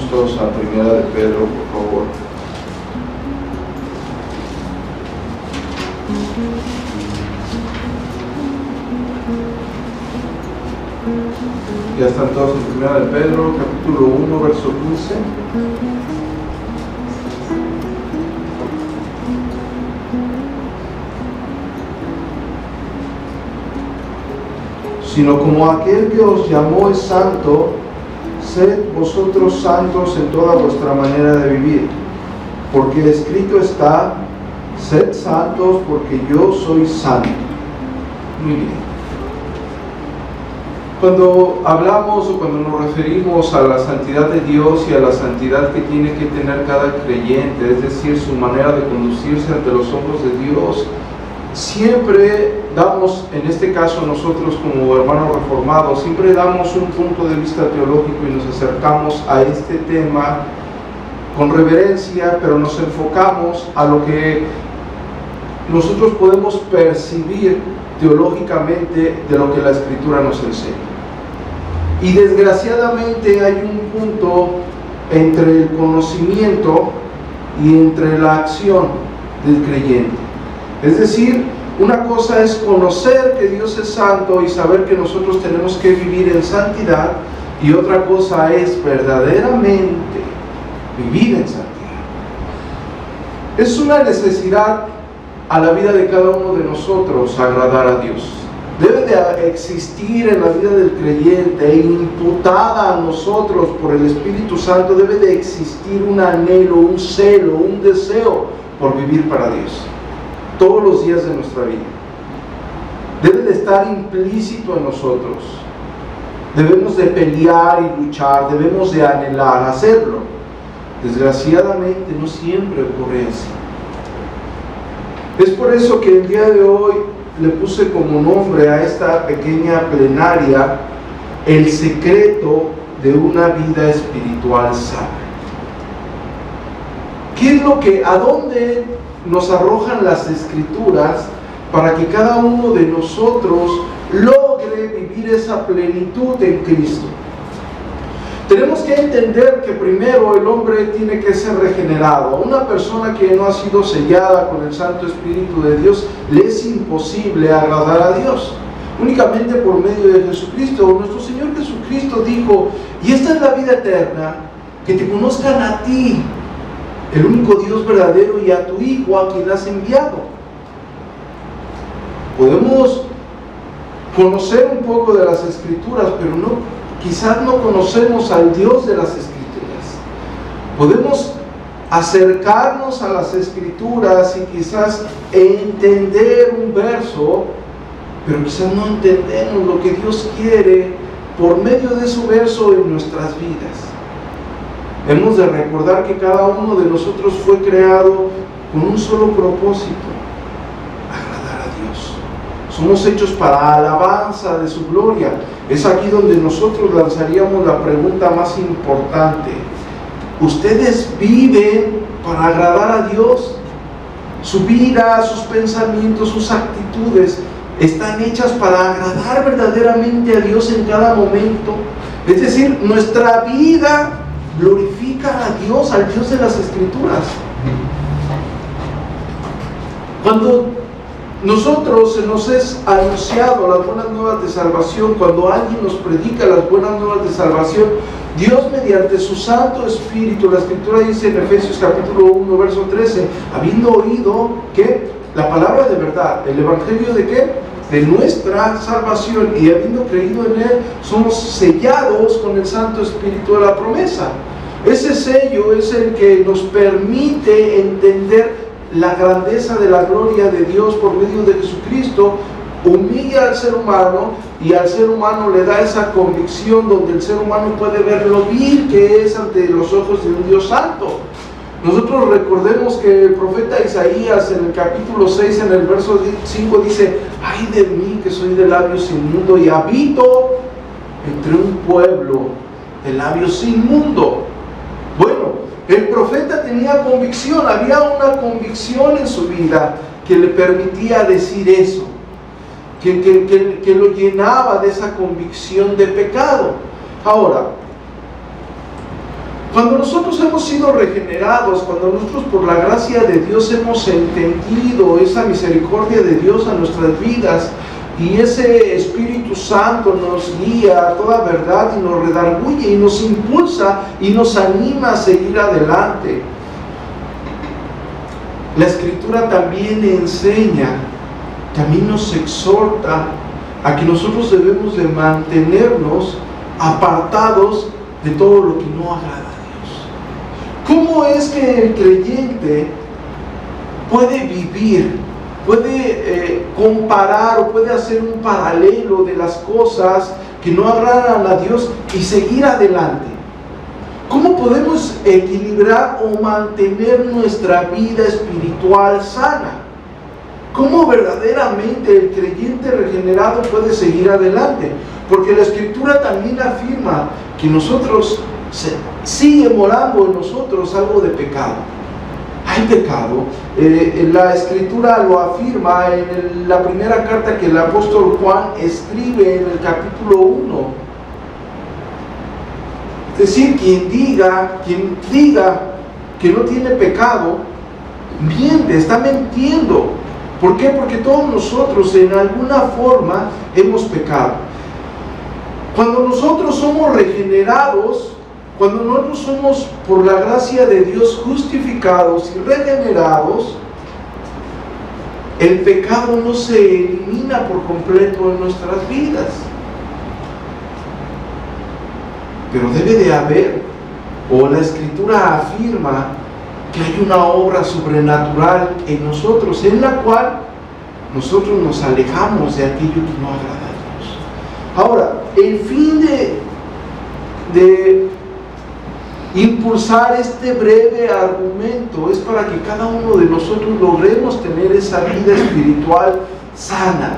todos a Primera de Pedro, por favor. Ya están todos en Primera de Pedro, capítulo 1, verso 15. Sino como aquel que os llamó es santo, sed vosotros santos en toda vuestra manera de vivir, porque escrito está, sed santos porque yo soy santo. Muy bien. Cuando hablamos o cuando nos referimos a la santidad de Dios y a la santidad que tiene que tener cada creyente, es decir, su manera de conducirse ante los ojos de Dios, siempre damos, en este caso nosotros como hermanos reformados, siempre damos un punto de vista teológico y nos acercamos a este tema con reverencia, pero nos enfocamos a lo que nosotros podemos percibir teológicamente de lo que la Escritura nos enseña. Y desgraciadamente hay un punto entre el conocimiento y entre la acción del creyente. Es decir, una cosa es conocer que Dios es santo y saber que nosotros tenemos que vivir en santidad, y otra cosa es verdaderamente vivir en santidad. Es una necesidad a la vida de cada uno de nosotros agradar a Dios. Debe de existir en la vida del creyente e imputada a nosotros por el Espíritu Santo, debe de existir un anhelo, un celo, un deseo por vivir para Dios todos los días de nuestra vida. Debe de estar implícito en nosotros. Debemos de pelear y luchar, debemos de anhelar hacerlo. Desgraciadamente no siempre ocurre así. Es por eso que el día de hoy le puse como nombre a esta pequeña plenaria: el secreto de una vida espiritual sana. ¿Qué es lo que, a dónde nos arrojan las Escrituras para que cada uno de nosotros logre vivir esa plenitud en Cristo? Tenemos que entender que primero el hombre tiene que ser regenerado. A una persona que no ha sido sellada con el Santo Espíritu de Dios, le es imposible agradar a Dios. Únicamente por medio de Jesucristo. Nuestro Señor Jesucristo dijo: y esta es la vida eterna, que te conozcan a ti, el único Dios verdadero, y a tu Hijo, a quien has enviado. Podemos conocer un poco de las Escrituras, pero quizás no conocemos al Dios de las Escrituras. Podemos acercarnos a las Escrituras y quizás entender un verso, pero quizás no entendemos lo que Dios quiere por medio de su verso en nuestras vidas. Hemos de recordar que cada uno de nosotros fue creado con un solo propósito: agradar a Dios. Somos hechos para alabanza de su gloria. Es aquí donde nosotros lanzaríamos la pregunta más importante: ¿ustedes viven para agradar a Dios? Su vida, sus pensamientos, sus actitudes están hechas para agradar verdaderamente a Dios en cada momento. Es decir, nuestra vida glorifica a Dios, al Dios de las Escrituras. Cuando nosotros se nos es anunciado las buenas nuevas de salvación, cuando alguien nos predica las buenas nuevas de salvación, Dios mediante su Santo Espíritu, la Escritura dice en Efesios capítulo 1 verso 13, habiendo oído que la palabra de verdad, el evangelio de ¿qué? De nuestra salvación, y habiendo creído en él, somos sellados con el Santo Espíritu de la promesa. Ese sello es el que nos permite entender la grandeza de la gloria de Dios por medio de Jesucristo. Humilla al ser humano, y al ser humano le da esa convicción donde el ser humano puede ver lo vil que es ante los ojos de un Dios santo. Nosotros recordemos que el profeta Isaías en el capítulo 6, en el verso 5 dice: ay de mí que soy de labios inmundo y habito entre un pueblo de labios inmundo. Bueno, el profeta tenía convicción, había una convicción en su vida que le permitía decir eso, que lo llenaba de esa convicción de pecado. Ahora, Cuando nosotros hemos sido regenerados, cuando nosotros por la gracia de Dios hemos entendido esa misericordia de Dios a nuestras vidas, y ese Espíritu Santo nos guía a toda verdad y nos redarguye y nos impulsa y nos anima a seguir adelante. La Escritura también enseña, también nos exhorta a que nosotros debemos de mantenernos apartados de todo lo que no agrada a Dios. ¿Cómo es que el creyente puede vivir, puede comparar o puede hacer un paralelo de las cosas que no agradan a Dios y seguir adelante? ¿Cómo podemos equilibrar o mantener nuestra vida espiritual sana? ¿Cómo verdaderamente el creyente regenerado puede seguir adelante? Porque la Escritura también afirma que nosotros sigue morando en nosotros algo de pecado. Hay pecado. La Escritura lo afirma en la primera carta que el apóstol Juan escribe en el capítulo 1. Es decir, quien diga que no tiene pecado, miente, está mintiendo. ¿Por qué? Porque todos nosotros en alguna forma hemos pecado. Cuando nosotros somos regenerados, cuando nosotros somos por la gracia de Dios justificados y regenerados, el pecado no se elimina por completo en nuestras vidas. Pero debe de haber, o la Escritura afirma, que hay una obra sobrenatural en nosotros, en la cual nosotros nos alejamos de aquello que no agrada a Dios. Ahora, el fin de impulsar este breve argumento es para que cada uno de nosotros logremos tener esa vida espiritual sana,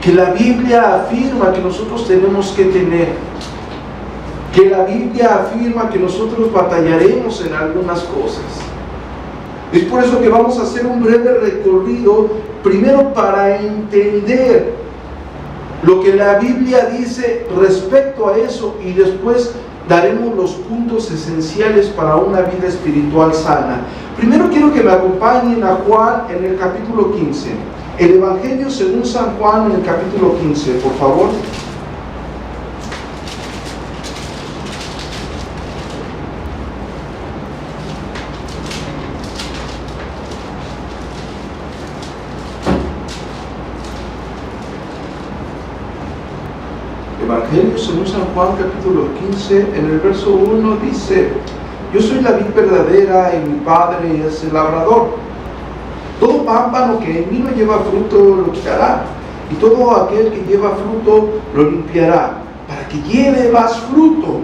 que la Biblia afirma que nosotros tenemos que tener, que la Biblia afirma que nosotros batallaremos en algunas cosas. Es por eso que vamos a hacer un breve recorrido, primero para entender lo que la Biblia dice respecto a eso, y después daremos los puntos esenciales para una vida espiritual sana. Primero quiero que me acompañen a Juan en el capítulo 15. El Evangelio según San Juan en el capítulo 15, por favor. Evangelio según San Juan capítulo 15, en el verso 1 dice: yo soy la vid verdadera y mi Padre es el labrador. Todo pámpano que en mí no lleva fruto lo quitará, y todo aquel que lleva fruto lo limpiará, para que lleve más fruto.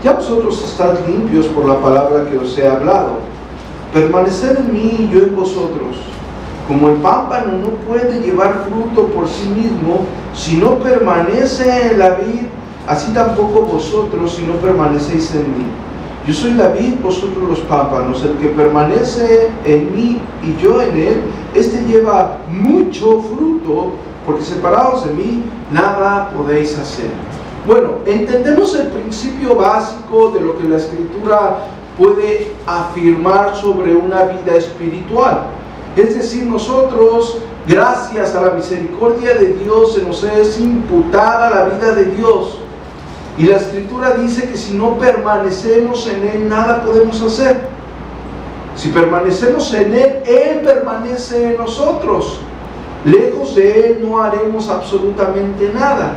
Ya vosotros estáis limpios por la palabra que os he hablado. Permaneced en mí y yo en vosotros. Como el pámpano no puede llevar fruto por sí mismo si no permanece en la vid, así tampoco vosotros si no permanecéis en mí. Yo soy la vid, vosotros los pámpanos. El que permanece en mí y yo en él, este lleva mucho fruto, porque separados de mí nada podéis hacer. Bueno, entendemos el principio básico de lo que la Escritura puede afirmar sobre una vida espiritual. Es decir, nosotros, gracias a la misericordia de Dios, se nos es imputada la vida de Dios. Y la Escritura dice que si no permanecemos en Él, nada podemos hacer. Si permanecemos en Él, Él permanece en nosotros. Lejos de Él no haremos absolutamente nada.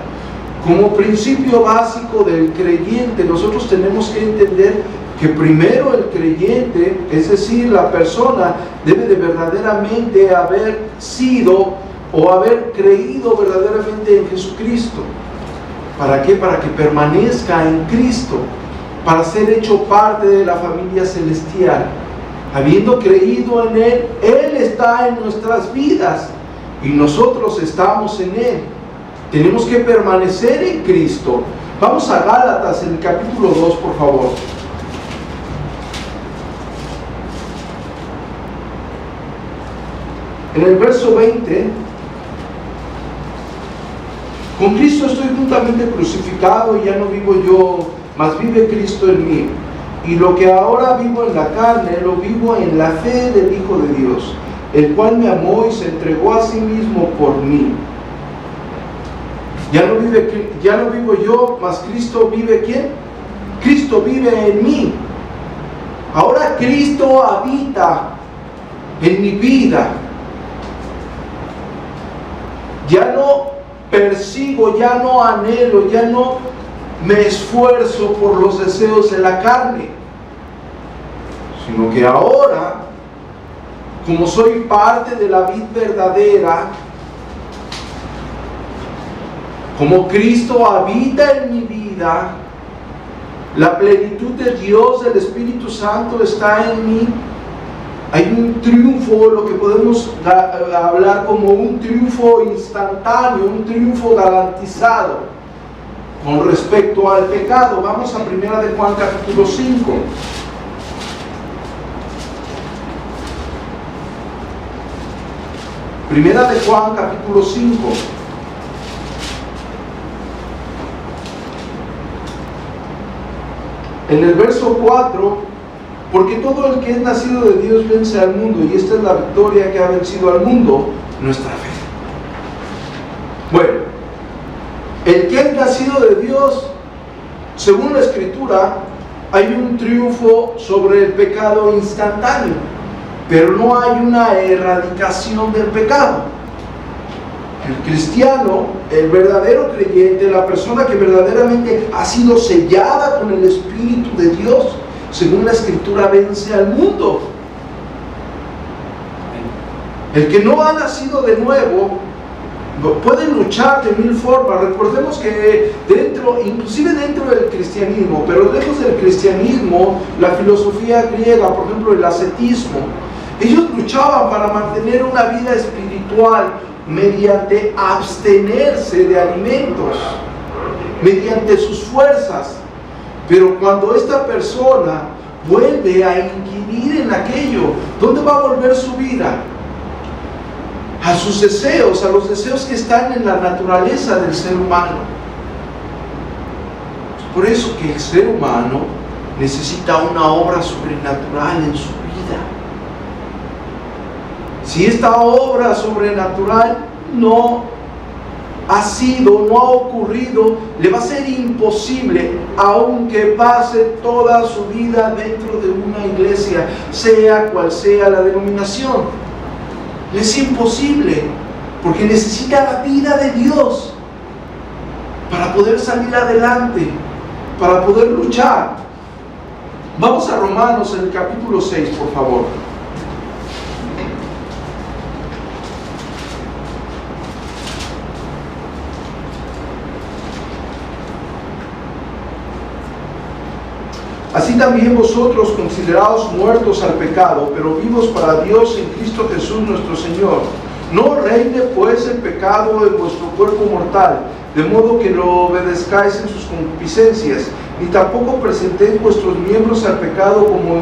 Como principio básico del creyente, nosotros tenemos que entender que primero el creyente, es decir, la persona, debe de verdaderamente haber sido o haber creído verdaderamente en Jesucristo. ¿Para qué? Para que permanezca en Cristo, para ser hecho parte de la familia celestial. Habiendo creído en Él, Él está en nuestras vidas y nosotros estamos en Él. Tenemos que permanecer en Cristo. Vamos a Gálatas en el capítulo 2, por favor. En el verso 20, con Cristo estoy juntamente crucificado y ya no vivo yo, mas vive Cristo en mí. Y lo que ahora vivo en la carne, lo vivo en la fe del Hijo de Dios, el cual me amó y se entregó a sí mismo por mí. Ya no vivo yo, mas Cristo vive, ¿quién? Cristo vive en mí. Ahora Cristo habita en mi vida. Ya no persigo, ya no anhelo, ya no me esfuerzo por los deseos de la carne, sino que ahora, como soy parte de la vid verdadera, como Cristo habita en mi vida, la plenitud de Dios, del Espíritu Santo está en mí. Hay un triunfo, lo que podemos hablar como un triunfo instantáneo, un triunfo garantizado con respecto al pecado. Vamos a 1 de Juan capítulo 5. Primera de Juan capítulo 5. En el verso 4, porque todo el que es nacido de Dios vence al mundo, y esta es la victoria que ha vencido al mundo, nuestra fe. Bueno, el que es nacido de Dios, según la Escritura, hay un triunfo sobre el pecado instantáneo, pero no hay una erradicación del pecado. El cristiano, el verdadero creyente, la persona que verdaderamente ha sido sellada con el Espíritu de Dios, según la Escritura, vence al mundo. El que no ha nacido de nuevo puede luchar de mil formas. Recordemos que inclusive dentro del cristianismo, pero lejos del cristianismo, la filosofía griega, por ejemplo el ascetismo, ellos luchaban para mantener una vida espiritual mediante abstenerse de alimentos, mediante sus fuerzas. Pero cuando esta persona vuelve a inquirir en aquello, ¿dónde va a volver su vida? A sus deseos, a los deseos que están en la naturaleza del ser humano. Es por eso que el ser humano necesita una obra sobrenatural en su vida. Si esta obra sobrenatural no ha ocurrido, le va a ser imposible, aunque pase toda su vida dentro de una iglesia, sea cual sea la denominación. Es imposible, porque necesita la vida de Dios para poder salir adelante, para poder luchar. Vamos a Romanos en el capítulo 6, por favor. Así también vosotros, considerados muertos al pecado, pero vivos para Dios en Cristo Jesús nuestro Señor. No reine pues el pecado en vuestro cuerpo mortal, de modo que lo obedezcáis en sus concupiscencias, ni tampoco presentéis vuestros miembros al pecado como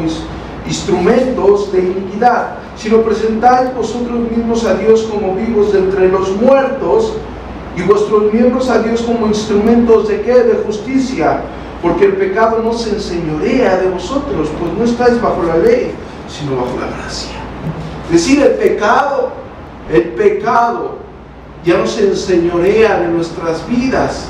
instrumentos de iniquidad, sino presentáis vosotros mismos a Dios como vivos de entre los muertos, y vuestros miembros a Dios como instrumentos ¿de qué? De justicia. Porque el pecado no se enseñorea de vosotros, pues no estáis bajo la ley, sino bajo la gracia. Es decir, el pecado ya no se enseñorea de nuestras vidas.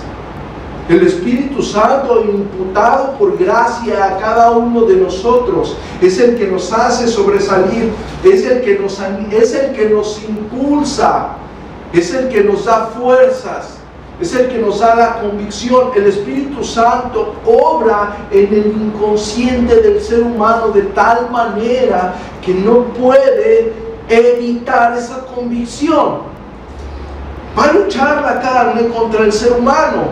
El Espíritu Santo, imputado por gracia a cada uno de nosotros, es el que nos hace sobresalir, es el que nos impulsa, es el que nos da fuerzas, es el que nos da la convicción. El Espíritu Santo obra en el inconsciente del ser humano de tal manera que no puede evitar esa convicción. Va a luchar la carne contra el ser humano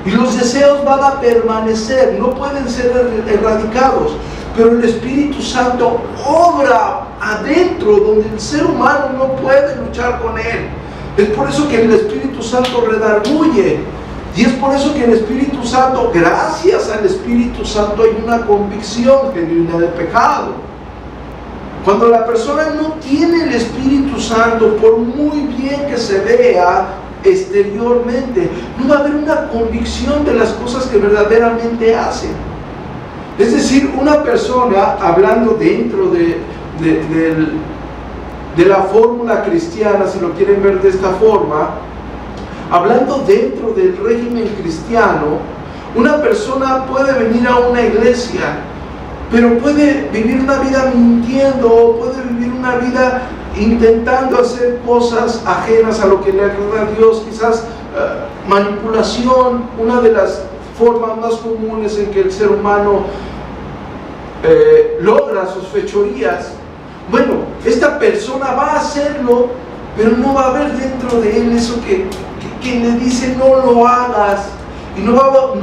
y los deseos van a permanecer, no pueden ser erradicados, pero el Espíritu Santo obra adentro donde el ser humano no puede luchar con él. Es por eso que el Espíritu Santo redarguye. Y es por eso que el Espíritu Santo, gracias al Espíritu Santo, hay una convicción genuina de pecado. Cuando la persona no tiene el Espíritu Santo, por muy bien que se vea, exteriormente, no va a haber una convicción de las cosas que verdaderamente hacen. Es decir, una persona, hablando dentro de la fórmula cristiana, si lo quieren ver de esta forma, hablando dentro del régimen cristiano, una persona puede venir a una iglesia, pero puede vivir una vida mintiendo, puede vivir una vida intentando hacer cosas ajenas a lo que le agrada a Dios, quizás manipulación, una de las formas más comunes en que el ser humano logra sus fechorías. Bueno, esta persona va a hacerlo, pero no va a haber dentro de él eso que le dice no lo hagas, y no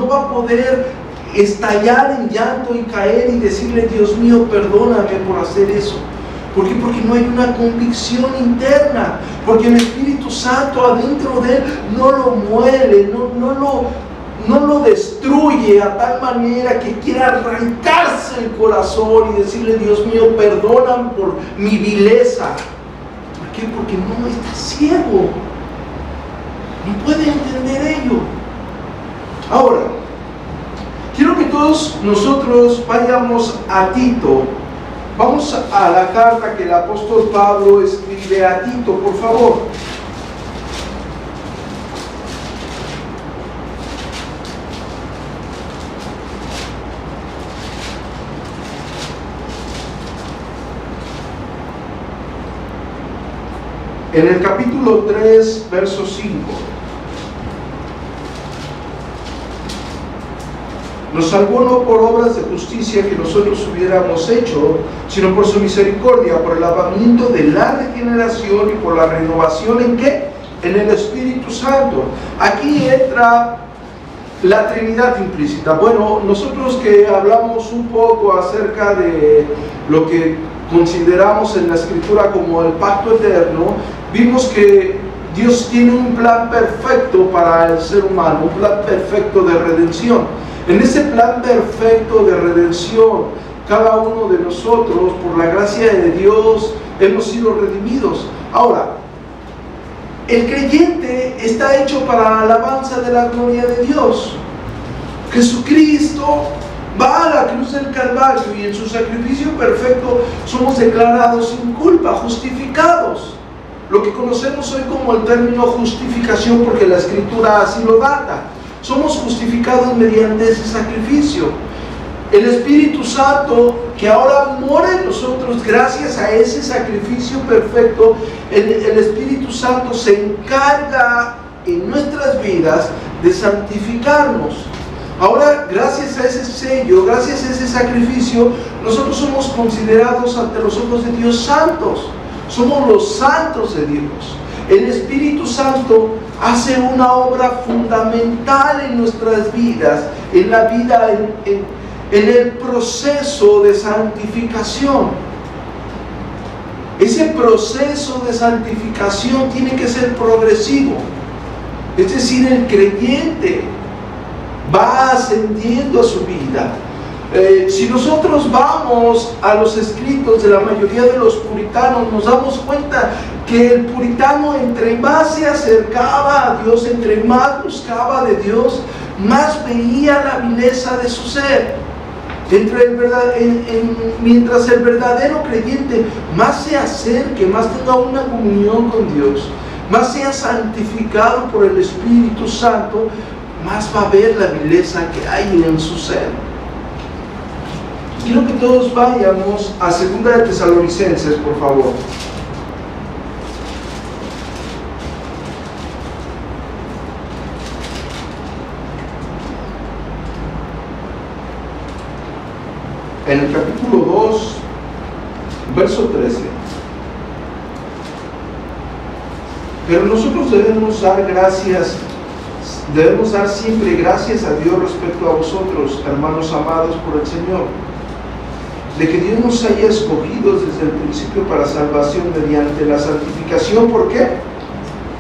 va a poder estallar en llanto y caer y decirle, Dios mío, perdóname por hacer eso. ¿Por qué? Porque no hay una convicción interna, porque el Espíritu Santo adentro de él no lo muele, no lo destruye a tal manera que quiera arrancarse el corazón y decirle, Dios mío, perdóname por mi vileza. ¿Por qué? Porque no está ciego, no puede entender ello. Ahora, quiero que todos nosotros vayamos a Tito. Vamos a la carta que el apóstol Pablo escribe a Tito, por favor. En el capítulo 3, verso 5. Nos salvó no por obras de justicia que nosotros hubiéramos hecho, sino por su misericordia, por el lavamiento de la regeneración y por la renovación ¿en qué? En el Espíritu Santo. Aquí entra la Trinidad implícita. Bueno, nosotros que hablamos un poco acerca de lo que consideramos en la Escritura como el pacto eterno, vimos que Dios tiene un plan perfecto para el ser humano, un plan perfecto de redención. En ese plan perfecto de redención, cada uno de nosotros, por la gracia de Dios, hemos sido redimidos. Ahora, el creyente está hecho para la alabanza de la gloria de Dios. Jesucristo va a la cruz del Calvario y en su sacrificio perfecto somos declarados sin culpa, justificados. Lo que conocemos hoy como el término justificación, porque la Escritura así lo data. Somos justificados mediante ese sacrificio. El Espíritu Santo, que ahora mora en nosotros gracias a ese sacrificio perfecto, el Espíritu Santo se encarga en nuestras vidas de santificarnos. Ahora, gracias a ese sello, gracias a ese sacrificio, nosotros somos considerados ante los ojos de Dios santos. Somos los santos de Dios. El Espíritu Santo hace una obra fundamental en nuestras vidas, en la vida, en el proceso de santificación. Ese proceso de santificación tiene que ser progresivo. Es decir, el creyente va ascendiendo a su vida. Si nosotros vamos a los escritos de la mayoría de los puritanos, nos damos cuenta que el puritano, entre más se acercaba a Dios, entre más buscaba de Dios, más veía la vileza de su ser. Mientras el verdadero creyente más se acerque, más tenga una comunión con Dios, más sea santificado por el Espíritu Santo, más va a ver la vileza que hay en su ser. Quiero que todos vayamos a 2 de Tesalonicenses, por favor. En el capítulo 2, verso 13. Pero nosotros debemos dar siempre gracias a Dios respecto a vosotros, hermanos amados por el Señor, de que Dios nos haya escogido desde el principio para salvación mediante la santificación. ¿Por qué?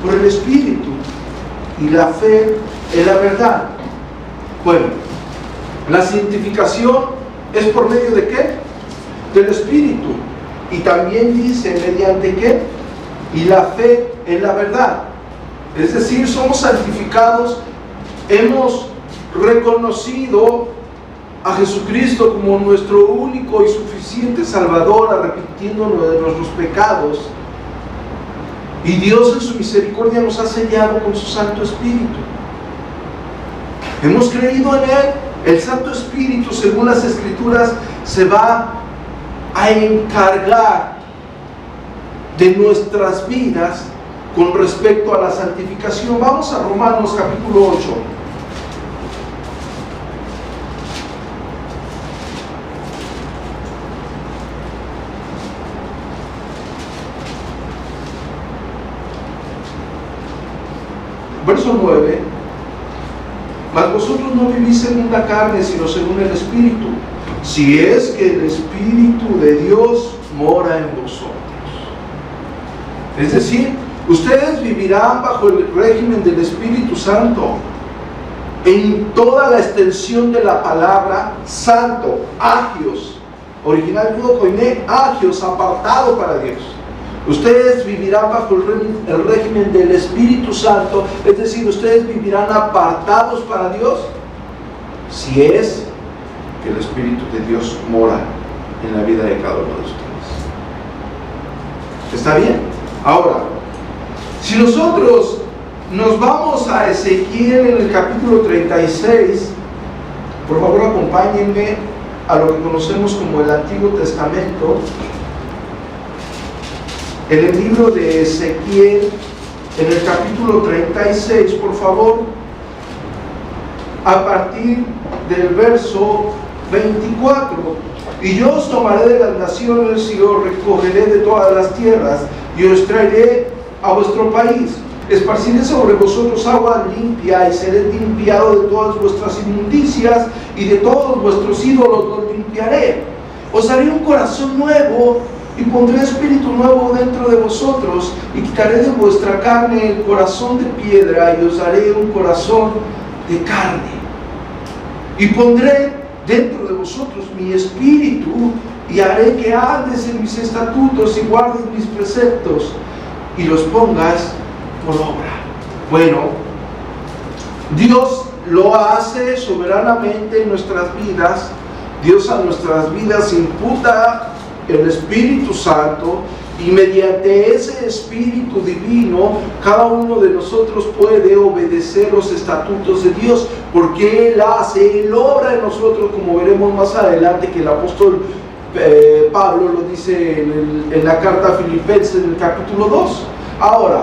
Por el Espíritu y la fe en la verdad. Bueno, la santificación es por medio de ¿qué? Del Espíritu. Y también dice mediante ¿qué? Y la fe en la verdad. Es decir, somos santificados, hemos reconocido a Jesucristo como nuestro único y suficiente Salvador, arrepintiéndonos de nuestros pecados. Y Dios en su misericordia nos ha sellado con su Santo Espíritu. Hemos creído en Él. El Santo Espíritu, según las Escrituras, se va a encargar de nuestras vidas con respecto a la santificación. Vamos a Romanos capítulo 8. Verso 9. Mas vosotros no vivís según la carne, sino según el Espíritu, si es que el Espíritu de Dios mora en vosotros. Es decir, ustedes vivirán bajo el régimen del Espíritu Santo en toda la extensión de la palabra santo, agios, original griego koiné, agios, apartado para Dios. Ustedes vivirán bajo el régimen del Espíritu Santo, es decir, ustedes vivirán apartados para Dios, si es que el Espíritu de Dios mora en la vida de cada uno de ustedes. ¿Está bien? Ahora, si nosotros nos vamos a Ezequiel en el capítulo 36, por favor acompáñenme a lo que conocemos como el Antiguo Testamento. En el libro de Ezequiel, en el capítulo 36, por favor, a partir del verso 24. Y yo os tomaré de las naciones y os recogeré de todas las tierras y os traeré a vuestro país. Esparciré sobre vosotros agua limpia y seré limpiado de todas vuestras inmundicias y de todos vuestros ídolos los limpiaré. Os haré un corazón nuevo y pondré espíritu nuevo dentro de vosotros y quitaré de vuestra carne el corazón de piedra y os daré un corazón de carne. Y pondré dentro de vosotros mi espíritu y haré que andes en mis estatutos y guardes mis preceptos y los pongas por obra. Bueno, Dios lo hace soberanamente en nuestras vidas. Dios a nuestras vidas imputa el Espíritu Santo y mediante ese Espíritu divino cada uno de nosotros puede obedecer los estatutos de Dios, porque Él hace, Él obra en nosotros, como veremos más adelante que el apóstol Pablo lo dice en la carta a Filipenses en el capítulo 2. Ahora,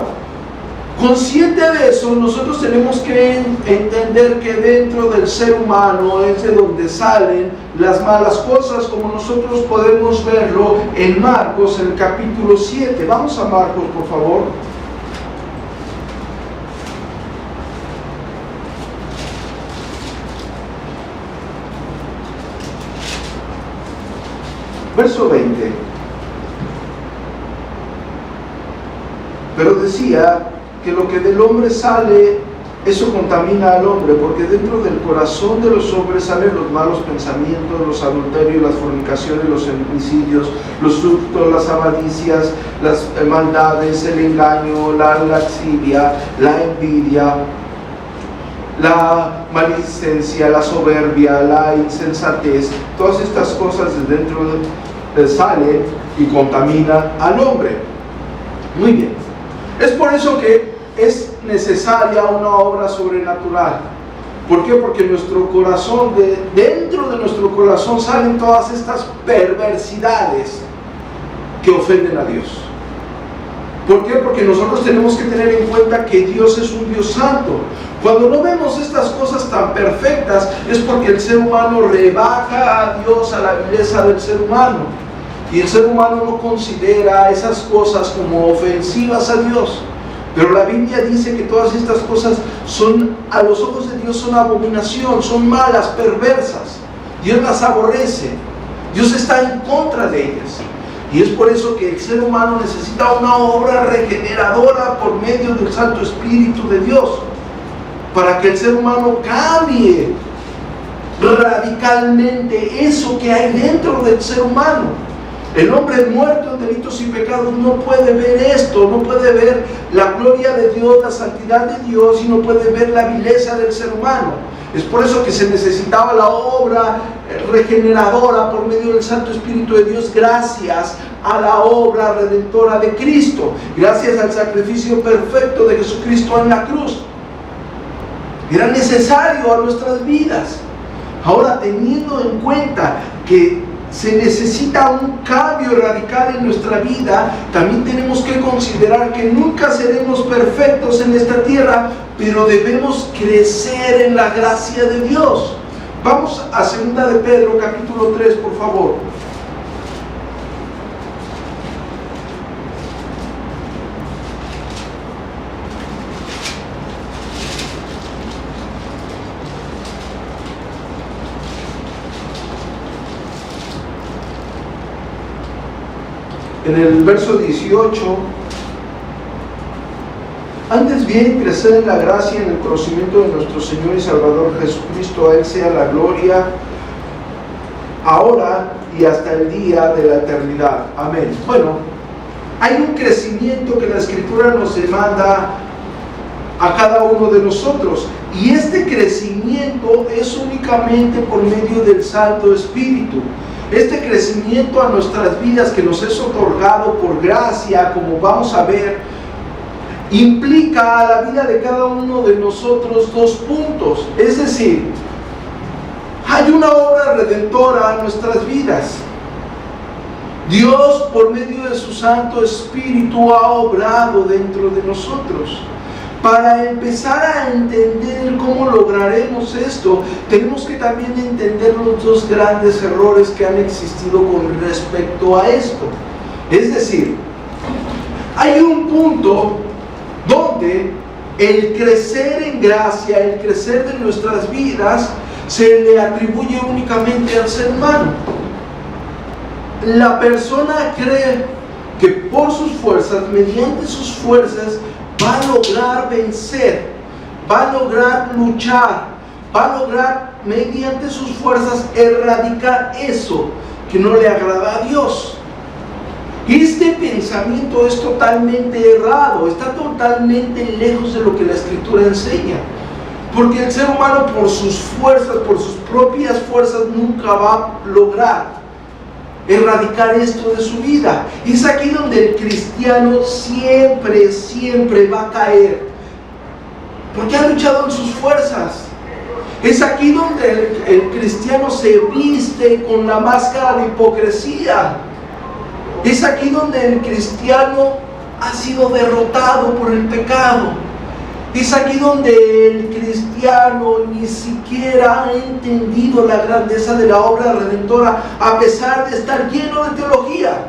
consciente de eso, nosotros tenemos que entender que dentro del ser humano es de donde salen las malas cosas, como nosotros podemos verlo en Marcos, en el capítulo 7. Vamos a Marcos, por favor. Verso 20. Pero decía que lo que del hombre sale, eso contamina al hombre, porque dentro del corazón de los hombres salen los malos pensamientos, los adulterios, las fornicaciones, los homicidios, los hurtos, las avaricias, las maldades, el engaño, la lascivia, la envidia, la maledicencia, la soberbia, la insensatez. Todas estas cosas de dentro salen y contaminan al hombre. Muy bien. Es por eso que es necesaria una obra sobrenatural. ¿Por qué? Porque nuestro corazón, dentro de nuestro corazón salen todas estas perversidades que ofenden a Dios. ¿Por qué? Porque nosotros tenemos que tener en cuenta que Dios es un Dios santo. Cuando no vemos estas cosas tan perfectas es porque el ser humano rebaja a Dios a la vileza del ser humano. Y el ser humano no considera esas cosas como ofensivas a Dios. Pero la Biblia dice que todas estas cosas son, a los ojos de Dios, son abominación, son malas, perversas. Dios las aborrece. Dios está en contra de ellas. Y es por eso que el ser humano necesita una obra regeneradora por medio del Santo Espíritu de Dios, para que el ser humano cambie radicalmente eso que hay dentro del ser humano. El hombre muerto en delitos y pecados no puede ver esto, no puede ver la gloria de Dios, la santidad de Dios, y no puede ver la vileza del ser humano. Es por eso que se necesitaba la obra regeneradora por medio del Santo Espíritu de Dios, gracias a la obra redentora de Cristo, gracias al sacrificio perfecto de Jesucristo en la cruz. Era necesario a nuestras vidas. Ahora, teniendo en cuenta que se necesita un cambio radical en nuestra vida, también tenemos que considerar que nunca seremos perfectos en esta tierra, pero debemos crecer en la gracia de Dios. Vamos a 2 de Pedro capítulo 3, por favor. En el verso 18, antes bien, crecer en la gracia y en el conocimiento de nuestro Señor y Salvador Jesucristo, a Él sea la gloria, ahora y hasta el día de la eternidad. Amén. Bueno, hay un crecimiento que la Escritura nos demanda a cada uno de nosotros, y este crecimiento es únicamente por medio del Santo Espíritu. Este crecimiento a nuestras vidas que nos es otorgado por gracia, como vamos a ver, implica a la vida de cada uno de nosotros dos puntos. Es decir, hay una obra redentora a nuestras vidas. Dios, por medio de su Santo Espíritu, ha obrado dentro de nosotros. Para empezar a entender cómo lograremos esto, tenemos que también entender los dos grandes errores que han existido con respecto a esto. Es decir, hay un punto donde el crecer en gracia, el crecer de nuestras vidas, se le atribuye únicamente al ser humano. La persona cree que por sus fuerzas, mediante sus fuerzas, va a lograr vencer, va a lograr luchar, va a lograr mediante sus fuerzas erradicar eso que no le agrada a Dios. Este pensamiento es totalmente errado, está totalmente lejos de lo que la Escritura enseña, porque el ser humano por sus fuerzas, por sus propias fuerzas, nunca va a lograr erradicar esto de su vida. Y es aquí donde el cristiano siempre va a caer, porque ha luchado en sus fuerzas. Es aquí donde el cristiano se viste con la máscara de hipocresía. Es aquí donde el cristiano ha sido derrotado por el pecado. Es aquí donde el cristiano ni siquiera ha entendido la grandeza de la obra redentora, a pesar de estar lleno de teología.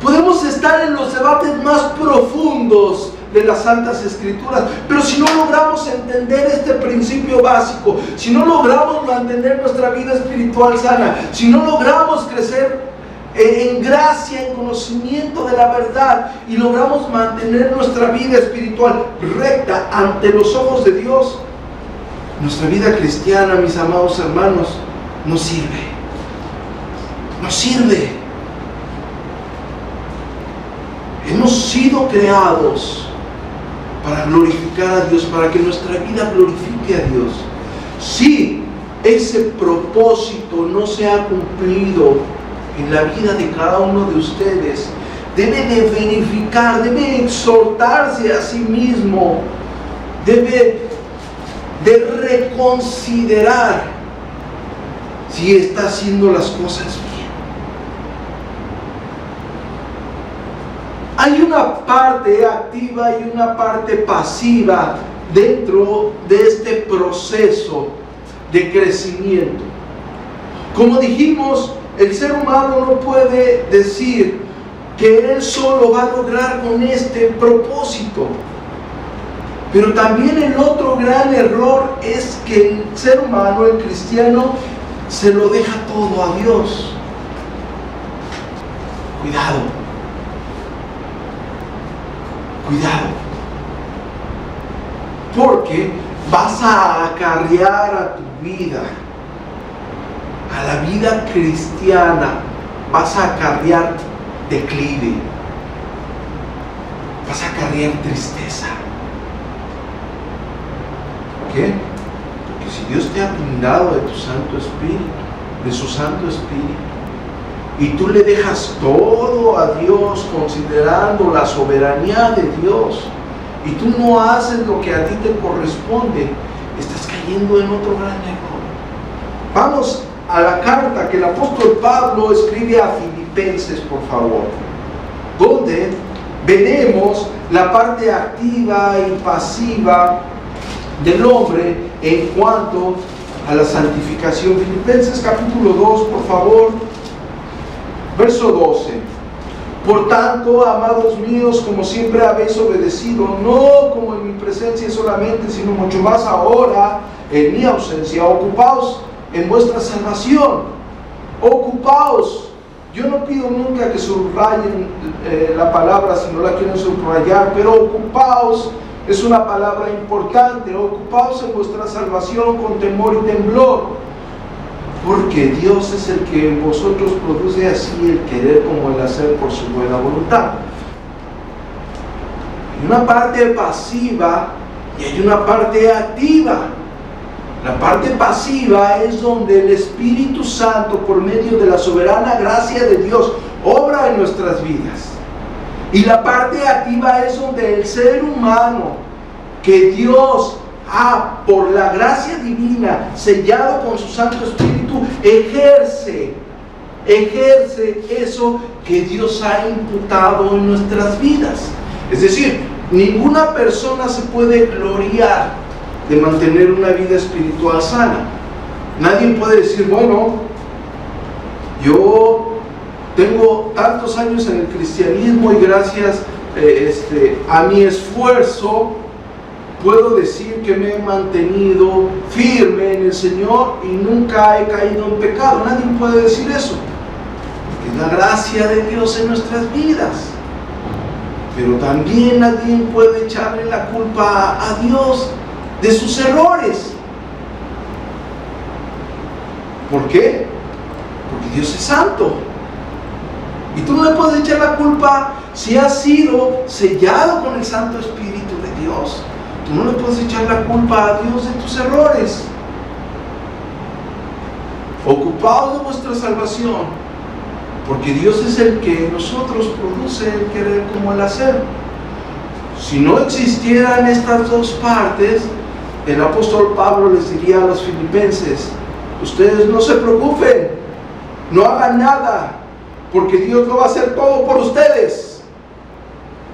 Podemos estar en los debates más profundos de las Santas Escrituras, pero si no logramos entender este principio básico, si no logramos mantener nuestra vida espiritual sana, si no logramos crecer en gracia, en conocimiento de la verdad, y logramos mantener nuestra vida espiritual recta ante los ojos de Dios, nuestra vida cristiana, mis amados hermanos, no sirve. No sirve. Hemos sido creados para glorificar a Dios, para que nuestra vida glorifique a Dios. Si ese propósito no se ha cumplido en la vida de cada uno de ustedes, debe de verificar, debe exhortarse a sí mismo, debe de reconsiderar si está haciendo las cosas bien. Hay una parte activa y una parte pasiva dentro de este proceso de crecimiento. Como dijimos, el ser humano no puede decir que él solo va a lograr con este propósito. Pero también el otro gran error es que el ser humano, el cristiano, se lo deja todo a Dios. Cuidado. Cuidado. Porque vas a acarrear a tu vida, a la vida cristiana, vas a acarrear declive, vas a acarrear tristeza. ¿Por qué? Porque si Dios te ha brindado de tu Santo Espíritu, de su Santo Espíritu, y tú le dejas todo a Dios considerando la soberanía de Dios, y tú no haces lo que a ti te corresponde, estás cayendo en otro gran error. Vamos a la carta que el apóstol Pablo escribe a Filipenses, por favor, donde veremos la parte activa y pasiva del hombre en cuanto a la santificación. Filipenses capítulo 2, por favor, verso 12. Por tanto, amados míos, como siempre habéis obedecido, no como en mi presencia solamente, sino mucho más ahora en mi ausencia, ocupaos en vuestra salvación. Ocupaos. Yo no pido nunca que subrayen la palabra si no la quieren subrayar, pero ocupaos es una palabra importante. Ocupaos en vuestra salvación con temor y temblor, porque Dios es el que en vosotros produce así el querer como el hacer por su buena voluntad. Hay una parte pasiva y hay una parte activa. La parte pasiva es donde el Espíritu Santo, por medio de la soberana gracia de Dios, obra en nuestras vidas. Y la parte activa es donde el ser humano que Dios ha, por la gracia divina, sellado con su Santo Espíritu, ejerce eso que Dios ha imputado en nuestras vidas. Es decir, ninguna persona se puede gloriar de mantener una vida espiritual sana. Nadie puede decir, bueno, yo tengo tantos años en el cristianismo y gracias a mi esfuerzo puedo decir que me he mantenido firme en el Señor y nunca he caído en pecado. Nadie puede decir eso, porque es la gracia de Dios en nuestras vidas. Pero también nadie puede echarle la culpa a Dios de sus errores. ¿Por qué? Porque Dios es santo. Y tú no le puedes echar la culpa si has sido sellado con el Santo Espíritu de Dios. Tú no le puedes echar la culpa a Dios de tus errores. Ocupaos de vuestra salvación, porque Dios es el que en nosotros produce el querer como el hacer. Si no existieran estas dos partes, el apóstol Pablo les diría a los filipenses: ustedes no se preocupen, no hagan nada, porque Dios lo va a hacer todo por ustedes.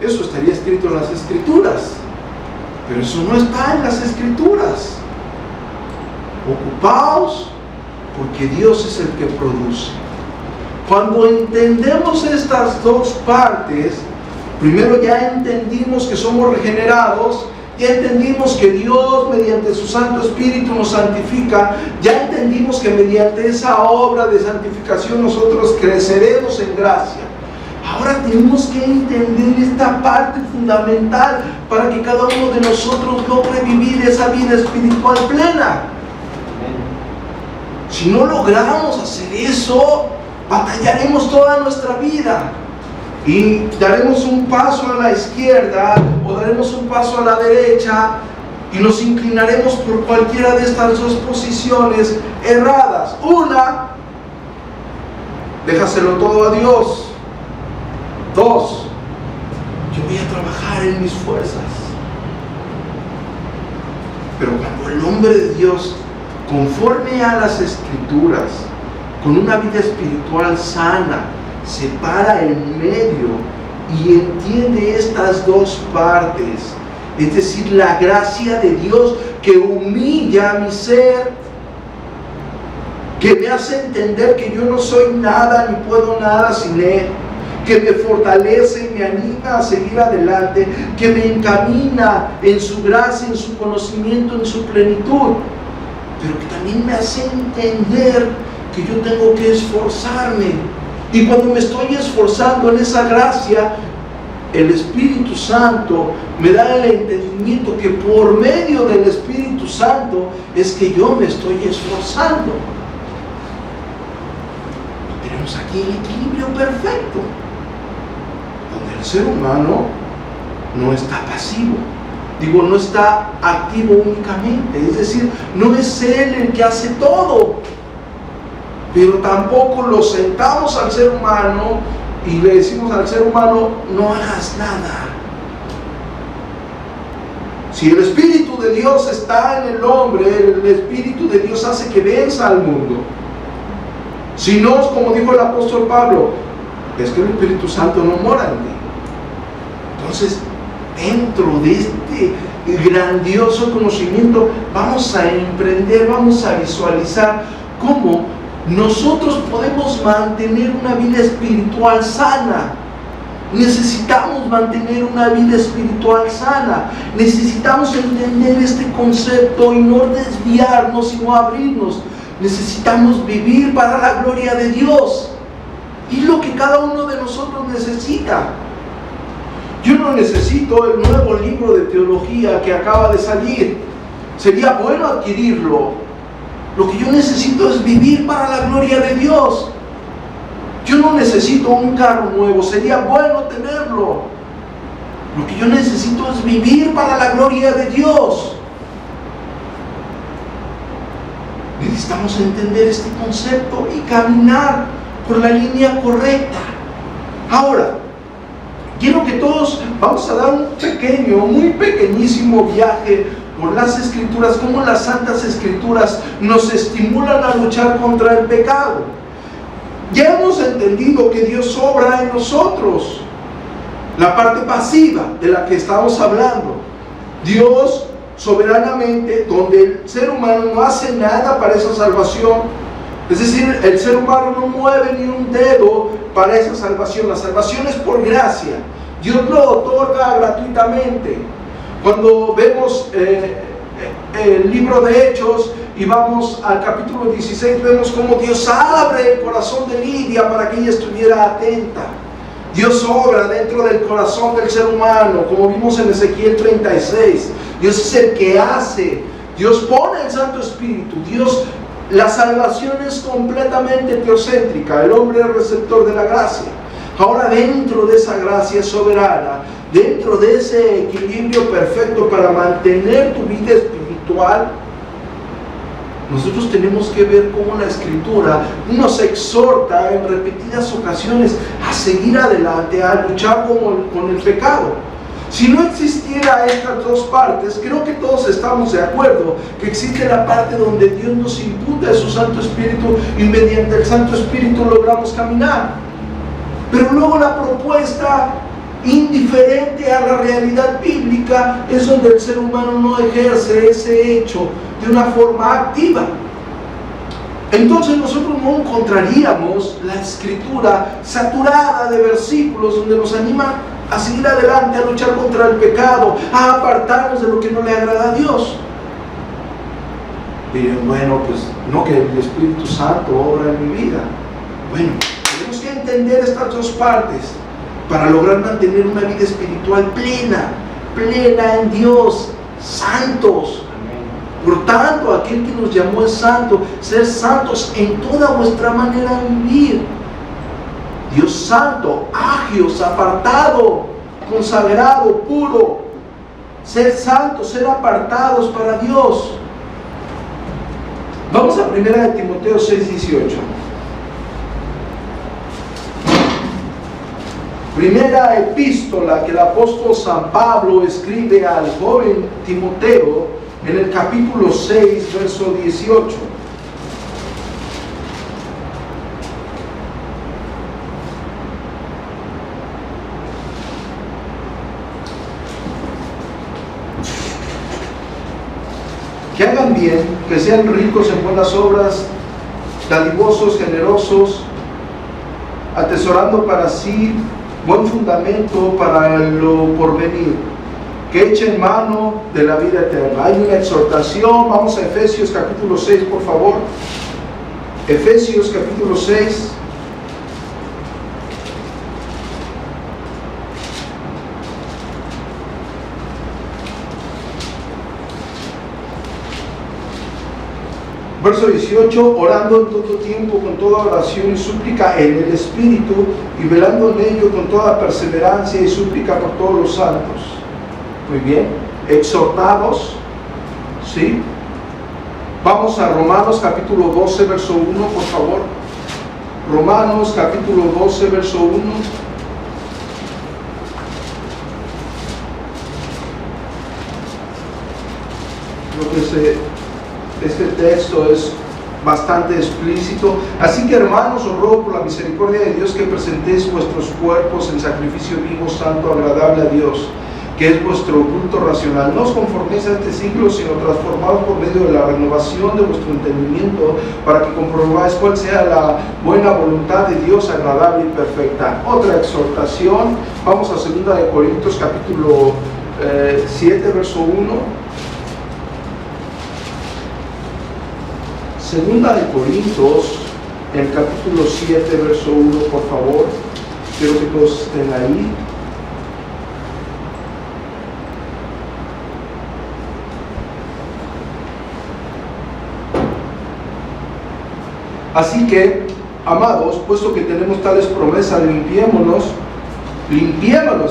Eso estaría escrito en las Escrituras, pero eso no está en las Escrituras. Ocupaos, porque Dios es el que produce. Cuando entendemos estas dos partes, primero ya entendimos que somos regenerados, ya entendimos que Dios mediante su Santo Espíritu nos santifica, ya entendimos que mediante esa obra de santificación nosotros creceremos en gracia. Ahora tenemos que entender esta parte fundamental para que cada uno de nosotros logre vivir esa vida espiritual plena. Si no logramos hacer eso, batallaremos toda nuestra vida y daremos un paso a la izquierda o daremos un paso a la derecha y nos inclinaremos por cualquiera de estas dos posiciones erradas. Una, déjaselo todo a Dios. Dos, yo voy a trabajar en mis fuerzas. Pero cuando el hombre de Dios, conforme a las Escrituras, con una vida espiritual sana, se para en medio y entiende estas dos partes, es decir, la gracia de Dios que humilla mi ser, que me hace entender que yo no soy nada ni puedo nada sin Él, que me fortalece y me anima a seguir adelante, que me encamina en su gracia, en su conocimiento, en su plenitud, pero que también me hace entender que yo tengo que esforzarme. Y cuando me estoy esforzando en esa gracia, el Espíritu Santo me da el entendimiento que por medio del Espíritu Santo es que yo me estoy esforzando. vemos aquí el equilibrio perfecto, donde el ser humano no está pasivo, no está activo únicamente, es decir, no es él el que hace todo, pero tampoco lo sentamos al ser humano y le decimos al ser humano, no hagas nada. Si el Espíritu de Dios está en el hombre, el Espíritu de Dios hace que venza al mundo. Si no, como dijo el apóstol Pablo, es que el Espíritu Santo no mora en ti. Entonces, dentro de este grandioso conocimiento, vamos a emprender, vamos a visualizar cómo nosotros podemos mantener una vida espiritual sana. Necesitamos mantener una vida espiritual sana. Necesitamos entender este concepto y no desviarnos, sino abrirnos. Necesitamos vivir para la gloria de Dios. Y lo que cada uno de nosotros necesita. Yo no necesito el nuevo libro de teología que acaba de salir. Sería bueno adquirirlo. Lo que yo necesito es vivir para la gloria de Dios. Yo no necesito un carro nuevo, sería bueno tenerlo. Lo que yo necesito es vivir para la gloria de Dios. Necesitamos entender este concepto y caminar por la línea correcta. Ahora, quiero que todos vamos a dar un pequeño, muy pequeñísimo viaje por las Escrituras, cómo las Santas Escrituras nos estimulan a luchar contra el pecado. Ya hemos entendido que Dios obra en nosotros, la parte pasiva de la que estamos hablando. Dios soberanamente, donde el ser humano no hace nada para esa salvación, es decir, el ser humano no mueve ni un dedo para esa salvación. La salvación es por gracia, Dios lo otorga gratuitamente. Cuando vemos el libro de Hechos y vamos al capítulo 16, vemos cómo Dios abre el corazón de Lidia para que ella estuviera atenta. Dios obra dentro del corazón del ser humano, como vimos en Ezequiel 36. Dios es el que hace, Dios pone el Santo Espíritu. La salvación es completamente teocéntrica, el hombre es receptor de la gracia. Ahora, dentro de esa gracia soberana, dentro de ese equilibrio perfecto para mantener tu vida espiritual, nosotros tenemos que ver cómo la Escritura nos exhorta en repetidas ocasiones a seguir adelante, a luchar con el pecado. Si no existiera estas dos partes, creo que todos estamos de acuerdo que existe la parte donde Dios nos imputa de su Santo Espíritu y mediante el Santo Espíritu logramos caminar. Pero luego la propuesta indiferente a la realidad bíblica es donde el ser humano no ejerce ese hecho de una forma activa. Entonces nosotros no encontraríamos la Escritura saturada de versículos donde nos anima a seguir adelante, a luchar contra el pecado, a apartarnos de lo que no le agrada a Dios. Dirían, bueno, pues no, que el Espíritu Santo obra en mi vida. Bueno, tenemos que entender estas dos partes para lograr mantener una vida espiritual plena en Dios, santos. Por tanto, aquel que nos llamó es santo, ser santos en toda vuestra manera de vivir. Dios santo, agios, apartado, consagrado, puro. Ser santos, ser apartados para Dios. Vamos a 1 Timoteo 6:18. Primera epístola que el apóstol San Pablo escribe al joven Timoteo en el capítulo 6, verso 18. Que hagan bien, que sean ricos en buenas obras, dadivosos, generosos, atesorando para sí buen fundamento para lo porvenir, que echen mano de la vida eterna. Hay una exhortación. Vamos a Efesios capítulo 6, por favor. Efesios capítulo 6. Verso 18, orando en todo tiempo con toda oración y súplica en el Espíritu y velando en ello con toda perseverancia y súplica por todos los santos. Muy bien, exhortados, ¿sí? Vamos a Romanos capítulo 12, verso 1, por favor. Romanos capítulo 12, verso 1. Creo que este texto es bastante explícito. Así que, hermanos, os ruego por la misericordia de Dios que presentéis vuestros cuerpos en sacrificio vivo, santo, agradable a Dios, que es vuestro culto racional. No os conforméis a este siglo, sino transformados por medio de la renovación de vuestro entendimiento, para que comprobáis cuál sea la buena voluntad de Dios, agradable y perfecta. Otra exhortación, vamos a 2 de Corintios capítulo 7, verso 1. Segunda de Corintios, el capítulo 7, verso 1, por favor. Quiero que todos estén ahí. Así que, amados, puesto que tenemos tales promesas, limpiémonos,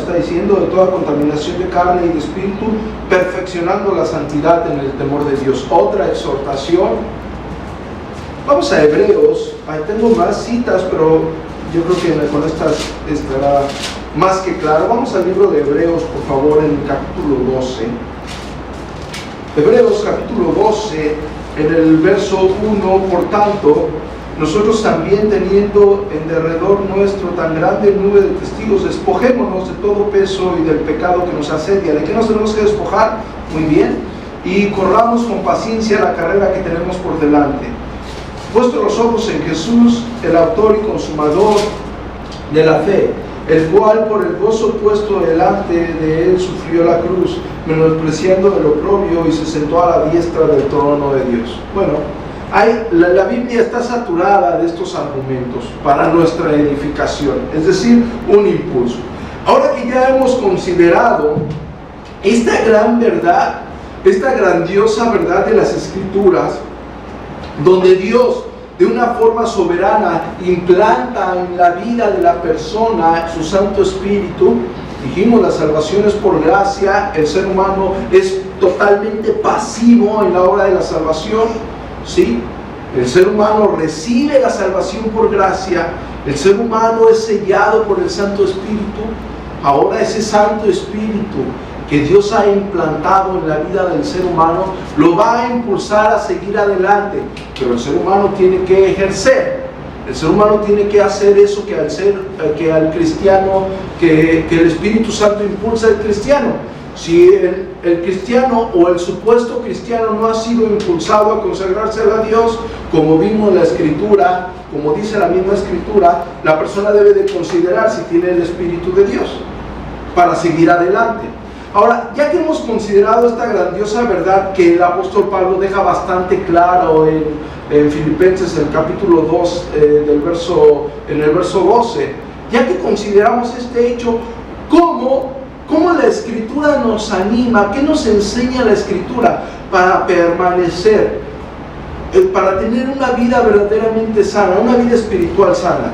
está diciendo, de toda contaminación de carne y de espíritu, perfeccionando la santidad en el temor de Dios. Otra exhortación. Vamos a Hebreos. Ahí tengo más citas, pero yo creo que con estas estará más que claro. Vamos al libro de Hebreos, por favor, en el capítulo 12. Hebreos capítulo 12, en el verso 1, por tanto, nosotros también, teniendo en derredor nuestro tan grande nube de testigos, despojémonos de todo peso y del pecado que nos asedia. ¿De qué nos tenemos que despojar? Muy bien. Y corramos con paciencia la carrera que tenemos por delante. Puesto los ojos en Jesús, el autor y consumador de la fe, el cual por el gozo puesto delante de él sufrió la cruz, menospreciando el oprobio, y se sentó a la diestra del trono de Dios. Bueno, la Biblia está saturada de estos argumentos para nuestra edificación, es decir, un impulso. Ahora que ya hemos considerado esta gran verdad, esta grandiosa verdad de las Escrituras, donde Dios de una forma soberana implanta en la vida de la persona su Santo Espíritu, dijimos, la salvación es por gracia, el ser humano es totalmente pasivo en la obra de la salvación, ¿sí? El ser humano recibe la salvación por gracia, el ser humano es sellado por el Santo Espíritu. Ahora ese Santo Espíritu que Dios ha implantado en la vida del ser humano lo va a impulsar a seguir adelante, pero el ser humano tiene que ejercer, el ser humano tiene que hacer eso que al cristiano, que el Espíritu Santo impulsa al cristiano. Si el cristiano o el supuesto cristiano no ha sido impulsado a consagrarse a Dios, como vimos en la Escritura, como dice la misma Escritura, la persona debe de considerar si tiene el Espíritu de Dios para seguir adelante. Ahora, ya que hemos considerado esta grandiosa verdad que el apóstol Pablo deja bastante claro en Filipenses, el capítulo 2, en el verso 12, ya que consideramos este hecho, ¿cómo la Escritura nos anima? ¿Qué nos enseña la Escritura para permanecer, para tener una vida verdaderamente sana, una vida espiritual sana?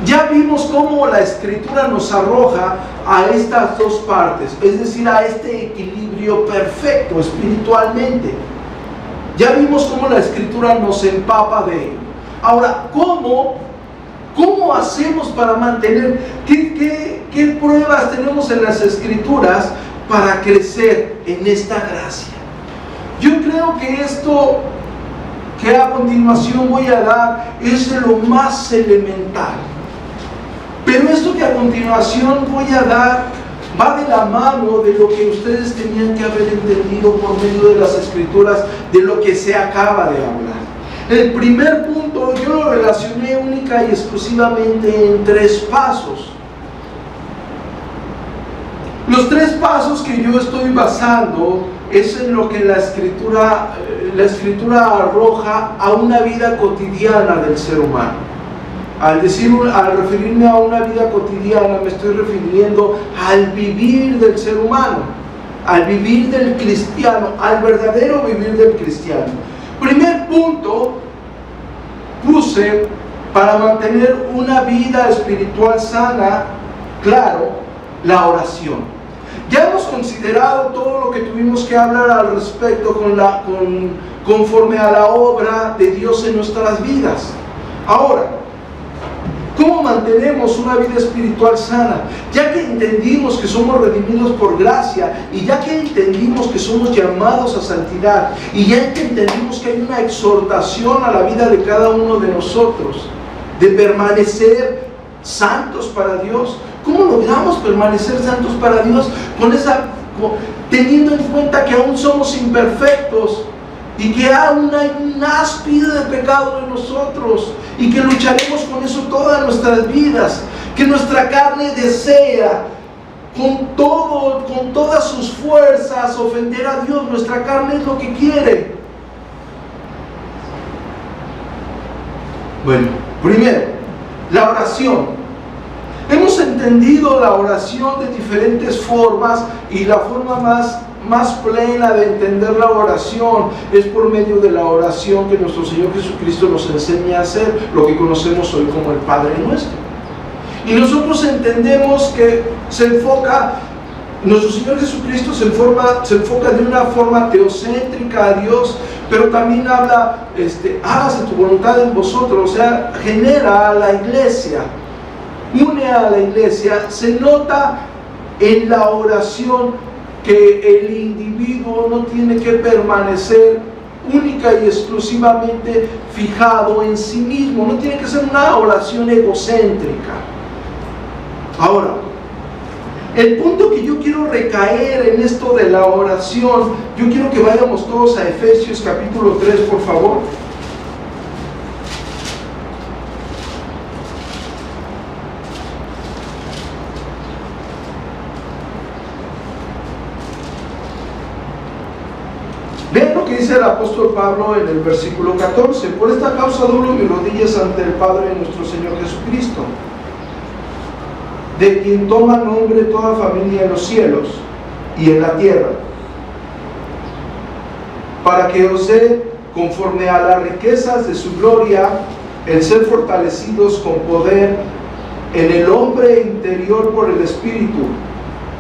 Ya vimos cómo la Escritura nos arroja a estas dos partes, es decir, a este equilibrio perfecto espiritualmente. Ya vimos cómo la Escritura nos empapa de ello. Ahora, ¿cómo hacemos para mantener? ¿Qué pruebas tenemos en las Escrituras para crecer en esta gracia? Yo creo que esto que a continuación voy a dar es de lo más elemental. Pero esto que a continuación voy a dar va de la mano de lo que ustedes tenían que haber entendido por medio de las Escrituras, de lo que se acaba de hablar. El primer punto yo lo relacioné única y exclusivamente en 3 pasos. Los 3 pasos que yo estoy basando es en lo que la Escritura arroja a una vida cotidiana del ser humano. Al referirme a una vida cotidiana, me estoy refiriendo al vivir del ser humano, al vivir del cristiano, al verdadero vivir del cristiano. Primer punto, puse para mantener una vida espiritual sana, claro, la oración. Ya hemos considerado todo lo que tuvimos que hablar al respecto conforme a la obra de Dios en nuestras vidas. Ahora, ¿cómo mantenemos una vida espiritual sana? Ya que entendimos que somos redimidos por gracia, y ya que entendimos que somos llamados a santidad, y ya que entendimos que hay una exhortación a la vida de cada uno de nosotros, de permanecer santos para Dios. ¿Cómo logramos permanecer santos para Dios? Teniendo en cuenta que aún somos imperfectos, y que aún hay un áspice de pecado en nosotros, y que lucharemos con eso todas nuestras vidas, que nuestra carne desea con todas sus fuerzas ofender a Dios. Nuestra carne es lo que quiere. Bueno, primero, la oración. Hemos entendido la oración de diferentes formas, y la forma más plena de entender la oración es por medio de la oración que nuestro Señor Jesucristo nos enseña a hacer, lo que conocemos hoy como el Padre Nuestro. Y nosotros entendemos que nuestro Señor Jesucristo se enfoca de una forma teocéntrica a Dios, pero también habla, hágase tu voluntad en vosotros, o sea, genera a la iglesia, une a la iglesia. Se nota en la oración que el individuo no tiene que permanecer única y exclusivamente fijado en sí mismo, no tiene que ser una oración egocéntrica. Ahora, el punto que yo quiero recaer en esto de la oración, yo quiero que vayamos todos a Efesios capítulo 3, por favor. Vean lo que dice el apóstol Pablo en el versículo 14. Por esta causa doblo mis rodillas ante el Padre de nuestro Señor Jesucristo, de quien toma nombre toda familia en los cielos y en la tierra, para que os dé, conforme a las riquezas de su gloria, el ser fortalecidos con poder en el hombre interior por el Espíritu,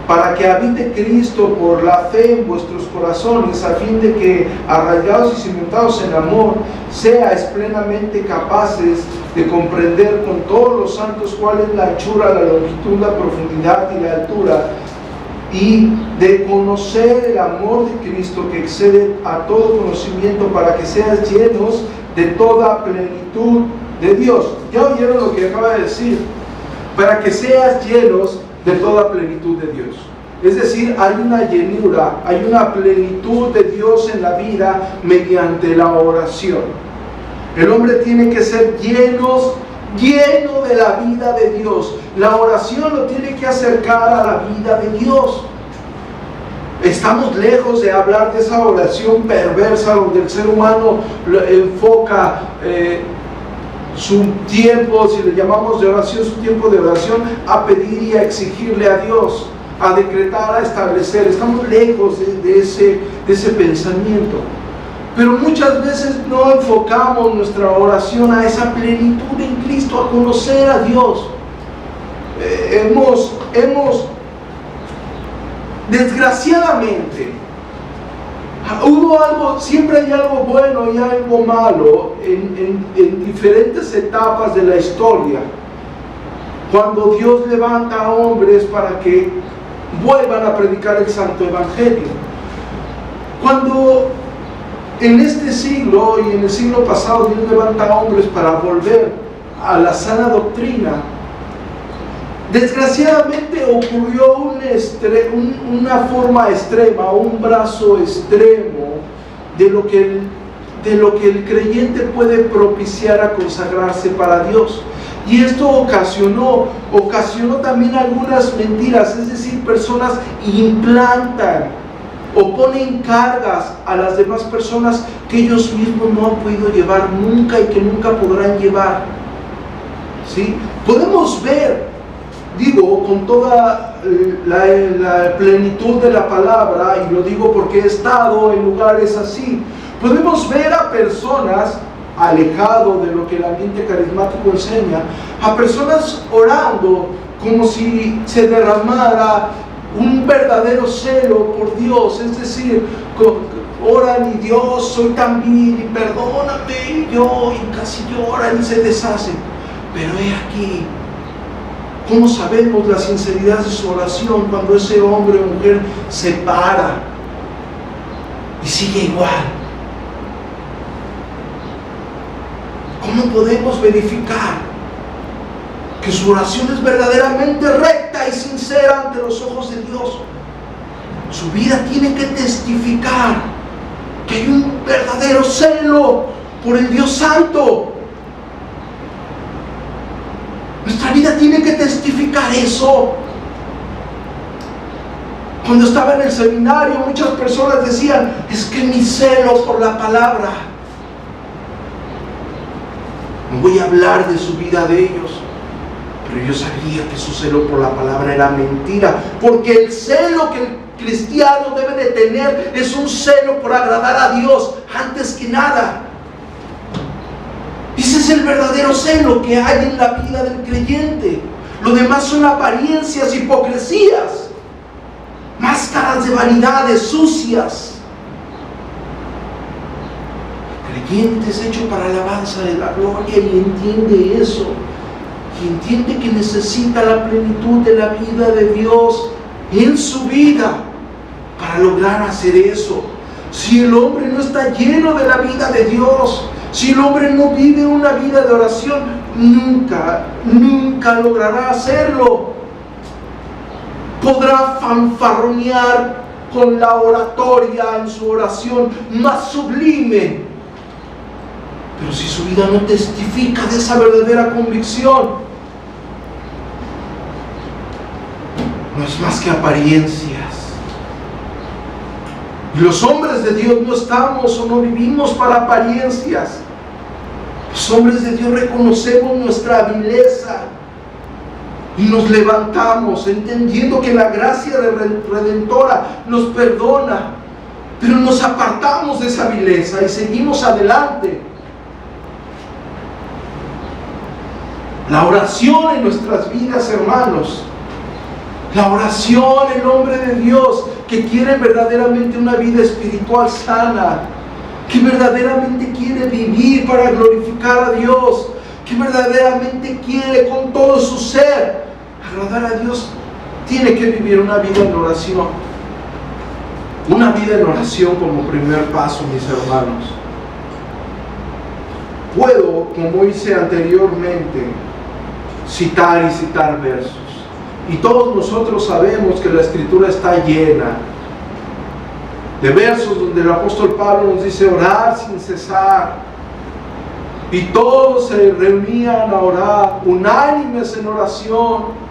para que habite Cristo por la fe en vuestros corazones, a fin de que, arraigados y cimentados en amor, seáis plenamente capaces de comprender con todos los santos cuál es la anchura, la longitud, la profundidad y la altura, y de conocer el amor de Cristo que excede a todo conocimiento, para que seas llenos de toda plenitud de Dios. ¿Ya oyeron lo que acaba de decir? Para que seas llenos de toda plenitud de Dios. Es decir, hay una llenura, hay una plenitud de Dios en la vida mediante la oración. El hombre tiene que ser lleno de la vida de Dios. La oración lo tiene que acercar a la vida de Dios. Estamos lejos de hablar de esa oración perversa donde el ser humano enfoca su tiempo, si le llamamos de oración, su tiempo de oración, a pedir y a exigirle a Dios, a decretar, a establecer. Estamos lejos de ese pensamiento. Pero muchas veces no enfocamos nuestra oración a esa plenitud en Cristo, a conocer a Dios. Desgraciadamente, siempre hay algo bueno y algo malo en diferentes etapas de la historia, cuando Dios levanta a hombres para que vuelvan a predicar el santo evangelio. Cuando en este siglo y en el siglo pasado Dios levanta a hombres para volver a la sana doctrina, desgraciadamente ocurrió una forma extrema, un brazo extremo de lo que el creyente puede propiciar a consagrarse para Dios. Y esto ocasionó también algunas mentiras, es decir, personas implantan o ponen cargas a las demás personas que ellos mismos no han podido llevar nunca y que nunca podrán llevar. ¿Sí? Podemos ver, con toda la plenitud de la palabra, y lo digo porque he estado en lugares así, podemos ver a personas alejado de lo que el ambiente carismático enseña, a personas orando como si se derramara un verdadero celo por Dios, es decir, oran y Dios, soy tan vil y perdóname, y casi lloran y se deshacen. Pero he aquí, ¿cómo sabemos la sinceridad de su oración cuando ese hombre o mujer se para y sigue igual? ¿Cómo podemos verificar que su oración es verdaderamente recta y sincera ante los ojos de Dios? Su vida tiene que testificar que hay un verdadero celo por el Dios Santo. Nuestra vida tiene que testificar eso. Cuando estaba en el seminario, muchas personas decían, es que mi celo por la palabra. No voy a hablar de su vida de ellos, pero yo sabía que su celo por la palabra era mentira, porque el celo que el cristiano debe de tener es un celo por agradar a Dios antes que nada. Ese es el verdadero celo que hay en la vida del creyente. Lo demás son apariencias, hipocresías, máscaras de vanidades sucias. El creyente es hecho para alabanza de la gloria y entiende eso. Y entiende que necesita la plenitud de la vida de Dios en su vida para lograr hacer eso. Si el hombre no está lleno de la vida de Dios, si el hombre no vive una vida de oración, nunca logrará hacerlo. Podrá fanfarronear con la oratoria en su oración más sublime, pero si su vida no testifica de esa verdadera convicción, no es más que apariencias. Y los hombres de Dios no estamos o no vivimos para apariencias. Los hombres de Dios reconocemos nuestra vileza y nos levantamos entendiendo que la gracia redentora nos perdona, pero nos apartamos de esa vileza y seguimos adelante. La oración en nuestras vidas, hermanos, la oración, el hombre de Dios que quiere verdaderamente una vida espiritual sana, que verdaderamente quiere vivir para glorificar a Dios, que verdaderamente quiere con todo su ser agradar a Dios, tiene que vivir una vida en oración. Una vida en oración como primer paso, mis hermanos. Puedo, como hice anteriormente, citar versos. Y todos nosotros sabemos que la Escritura está llena de versos donde el apóstol Pablo nos dice orar sin cesar. Y todos se reunían a orar, unánimes en oración.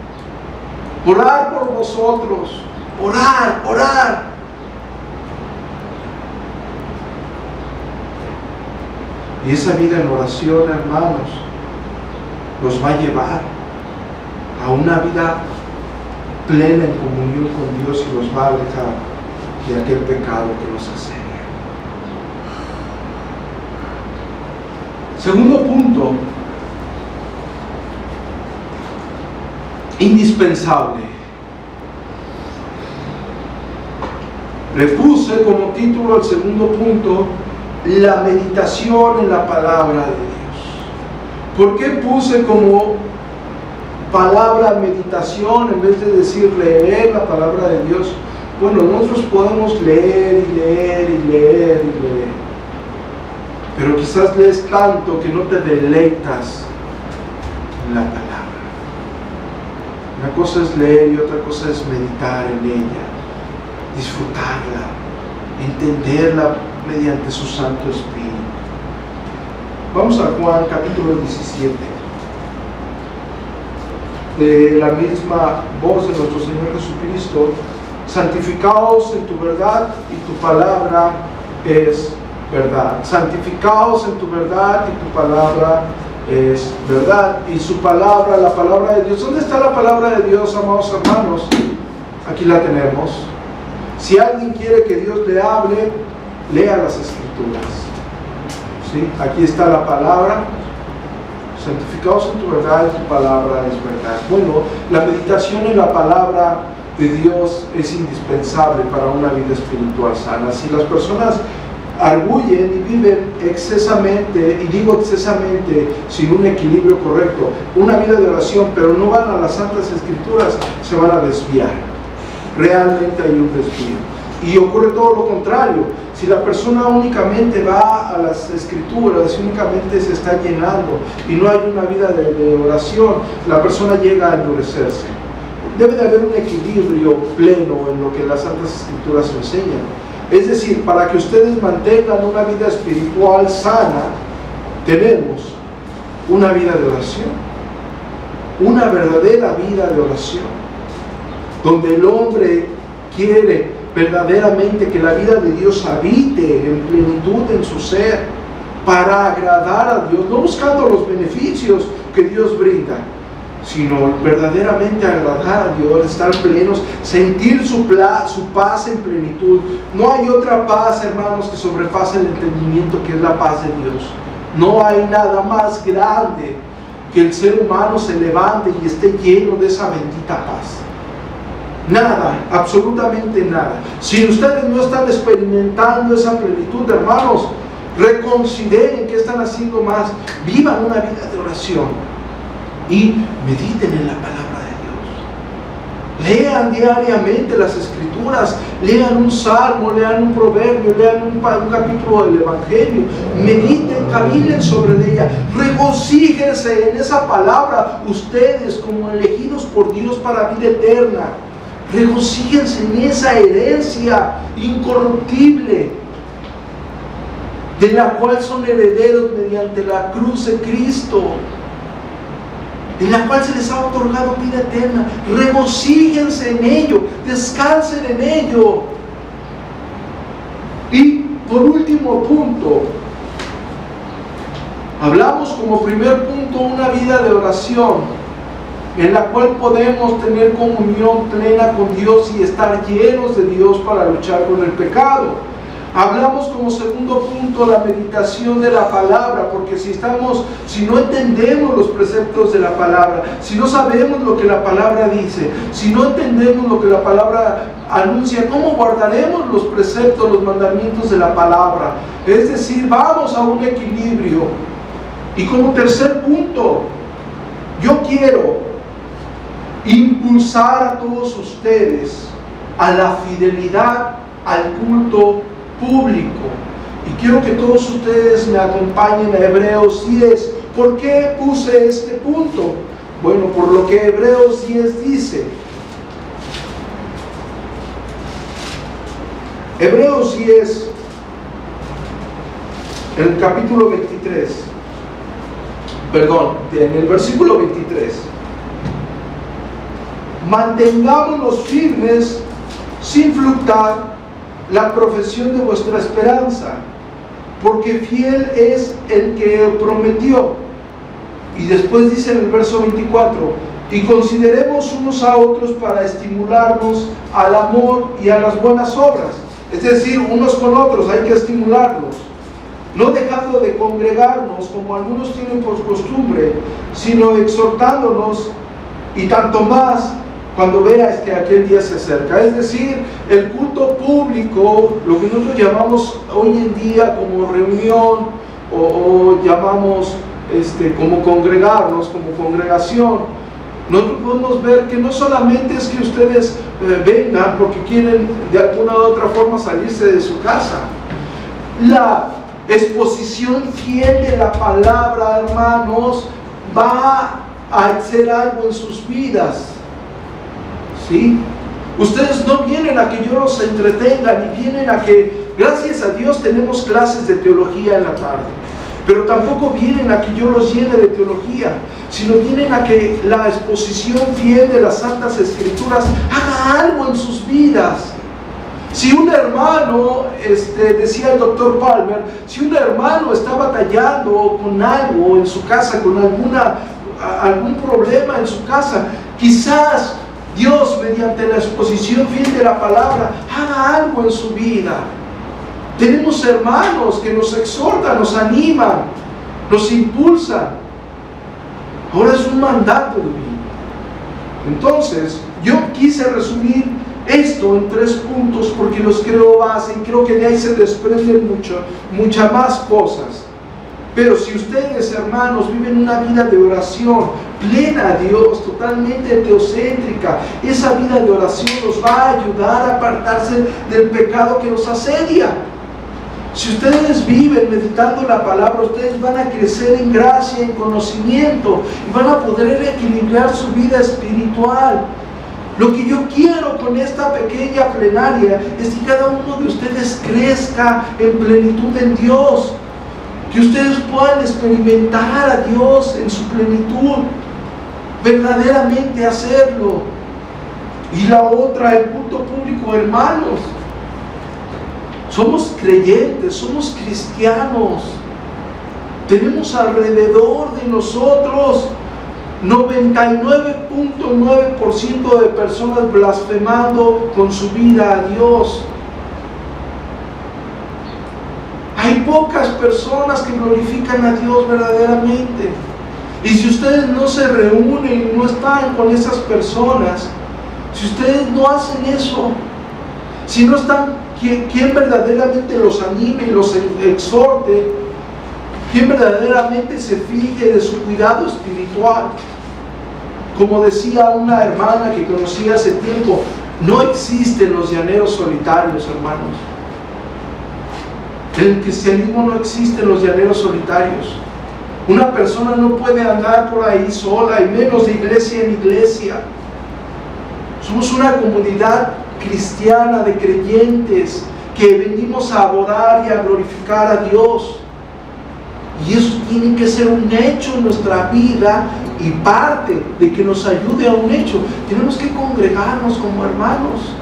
Orar por vosotros, orar. Y esa vida en oración, hermanos, nos va a llevar a una vida plena en comunión con Dios y nos va a alejar de aquel pecado que nos asedia. Segundo punto, indispensable. Le puse como título al segundo punto, la meditación en la palabra de Dios. ¿Por qué puse como palabra meditación en vez de decir leer la palabra de Dios? Bueno, nosotros podemos leer y leer, pero quizás lees tanto que no te deleitas en la palabra. Una cosa es leer y otra cosa es meditar en ella, disfrutarla, entenderla mediante su Santo Espíritu. Vamos a Juan capítulo 17. De la misma voz de nuestro Señor Jesucristo: santificaos en tu verdad y tu palabra es verdad. Santificaos en tu verdad y tu palabra es verdad. Y su palabra, la palabra de Dios. ¿Dónde está la palabra de Dios, amados hermanos? Aquí la tenemos. Si alguien quiere que Dios le hable, lea las Escrituras. ¿sí? Aquí está la palabra: santificados en tu verdad, y tu palabra es verdad. Bueno, la meditación en la palabra de Dios es indispensable para una vida espiritual sana. Si las personas arguyen y viven excesamente, y digo excesamente, sin un equilibrio correcto, una vida de oración, pero no van a las Santas Escrituras, se van a desviar. Realmente hay un desvío. Y ocurre todo lo contrario. Si la persona únicamente va a las Escrituras, únicamente se está llenando y no hay una vida de oración, la persona llega a endurecerse. Debe de haber un equilibrio pleno en lo que las Santas Escrituras enseñan. Es decir, para que ustedes mantengan una vida espiritual sana, tenemos una vida de oración, una verdadera vida de oración, donde el hombre quiere verdaderamente que la vida de Dios habite en plenitud en su ser, para agradar a Dios, no buscando los beneficios que Dios brinda, sino verdaderamente agradar a Dios, estar plenos, sentir su paz en plenitud. No hay otra paz, hermanos, que sobrepase el entendimiento, que es la paz de Dios. No hay nada más grande que el ser humano se levante y esté lleno de esa bendita paz. Nada, absolutamente nada. Si ustedes no están experimentando esa plenitud, hermanos, reconsideren qué están haciendo más. Vivan una vida de oración y mediten en la palabra de Dios. Lean diariamente las Escrituras, lean un salmo, lean un proverbio, lean un capítulo del Evangelio, mediten, caminen sobre ella, regocíjense en esa palabra, ustedes como elegidos por Dios para vida eterna. Regocíjense en esa herencia incorruptible, de la cual son herederos mediante la cruz de Cristo, en la cual se les ha otorgado vida eterna. Regocíjense en ello, descansen en ello. Y por último punto, hablamos como primer punto una vida de oración, en la cual podemos tener comunión plena con Dios y estar llenos de Dios para luchar con el pecado. Hablamos como segundo punto la meditación de la palabra, porque si no entendemos los preceptos de la palabra, si no sabemos lo que la palabra dice, si no entendemos lo que la palabra anuncia, ¿cómo guardaremos los preceptos, los mandamientos de la palabra? Es decir, vamos a un equilibrio. Y como tercer punto, yo quiero impulsar a todos ustedes a la fidelidad al culto público. Y quiero que todos ustedes me acompañen a Hebreos 10. ¿Por qué puse este punto? Bueno, por lo que Hebreos 10 dice. Hebreos 10, el capítulo 23, en el versículo 23. Mantengámonos firmes sin fluctuar la profesión de vuestra esperanza, porque fiel es el que prometió. Y después dice en el verso 24: y consideremos unos a otros para estimularnos al amor y a las buenas obras. Es decir, unos con otros hay que estimularlos, no dejando de congregarnos como algunos tienen por costumbre, sino exhortándonos, y tanto más cuando veas que aquel día se acerca. Es decir, el culto público, lo que nosotros llamamos hoy en día como reunión, o llamamos como congregarnos, como congregación, nosotros podemos ver que no solamente es que ustedes vengan porque quieren de alguna u otra forma salirse de su casa. La exposición fiel de la palabra, hermanos, va a hacer algo en sus vidas. ¿Sí? Ustedes no vienen a que yo los entretenga, ni vienen a que, gracias a Dios, tenemos clases de teología en la tarde, pero tampoco vienen a que yo los llene de teología, sino vienen a que la exposición fiel de las Santas Escrituras haga algo en sus vidas. Si un hermano, decía el doctor Palmer, si un hermano está batallando con algo en su casa, con algún problema en su casa, quizás Dios, mediante la exposición fiel de la palabra, haga algo en su vida. Tenemos hermanos que nos exhortan, nos animan, nos impulsan. Ahora es un mandato de vida. Entonces, yo quise resumir esto en 3 puntos porque los creo base y creo que de ahí se desprenden muchas más cosas. Pero si ustedes, hermanos, viven una vida de oración plena a Dios, totalmente teocéntrica, esa vida de oración los va a ayudar a apartarse del pecado que los asedia. Si ustedes viven meditando la palabra, ustedes van a crecer en gracia, en conocimiento, y van a poder equilibrar su vida espiritual. Lo que yo quiero con esta pequeña plenaria es que cada uno de ustedes crezca en plenitud en Dios, que ustedes puedan experimentar a Dios en su plenitud, verdaderamente hacerlo. Y la otra, el punto público, hermanos, somos creyentes, somos cristianos, tenemos alrededor de nosotros 99.9% de personas blasfemando con su vida a Dios. Hay pocas personas que glorifican a Dios verdaderamente. Y si ustedes no se reúnen, no están con esas personas, si ustedes no hacen eso, si no están, ¿quién verdaderamente los anime y los exhorte? ¿Quién verdaderamente se fije de su cuidado espiritual? Como decía una hermana que conocí hace tiempo, no existen los llaneros solitarios, hermanos. En el cristianismo no existen los llaneros solitarios. Una persona no puede andar por ahí sola, y menos de iglesia en iglesia. Somos una comunidad cristiana de creyentes que venimos a adorar y a glorificar a Dios. Y eso tiene que ser un hecho en nuestra vida, y parte de que nos ayude a un hecho, tenemos que congregarnos como hermanos.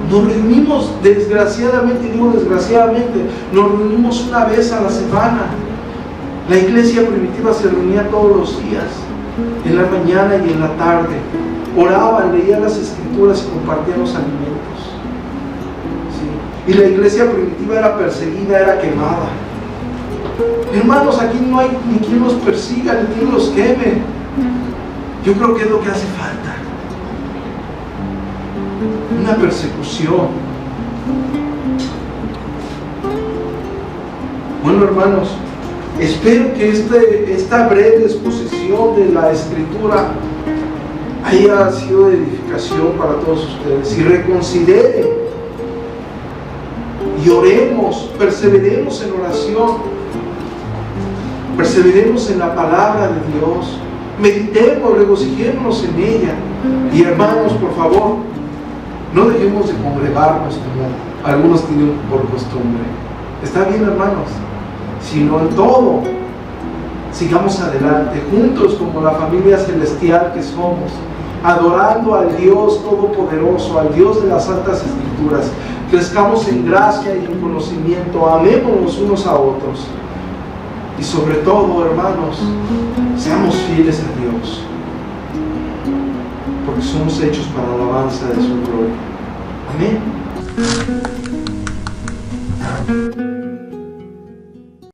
Nos reunimos, desgraciadamente, nos reunimos una vez a la semana. La iglesia primitiva se reunía todos los días, en la mañana y en la tarde. Oraban, leían las escrituras y compartían los alimentos. ¿Sí? Y la iglesia primitiva era perseguida, era quemada. Hermanos, aquí no hay ni quien los persiga, ni quien los queme. Yo creo que es lo que hace falta. Una persecución. Bueno, hermanos, espero que esta breve exposición de la Escritura haya sido de edificación para todos ustedes. Y reconsideren y oremos, perseveremos en oración, perseveremos en la palabra de Dios, meditemos, regocijémonos en ella. Y hermanos, por favor, no dejemos de congregarnos como algunos tienen por costumbre. Está bien, hermanos, sino en todo sigamos adelante, juntos como la familia celestial que somos, adorando al Dios Todopoderoso, al Dios de las Santas Escrituras. Crezcamos en gracia y en conocimiento, amémonos unos a otros. Y sobre todo, hermanos, seamos fieles a Dios, porque somos hechos para la alabanza de su gloria. Amén.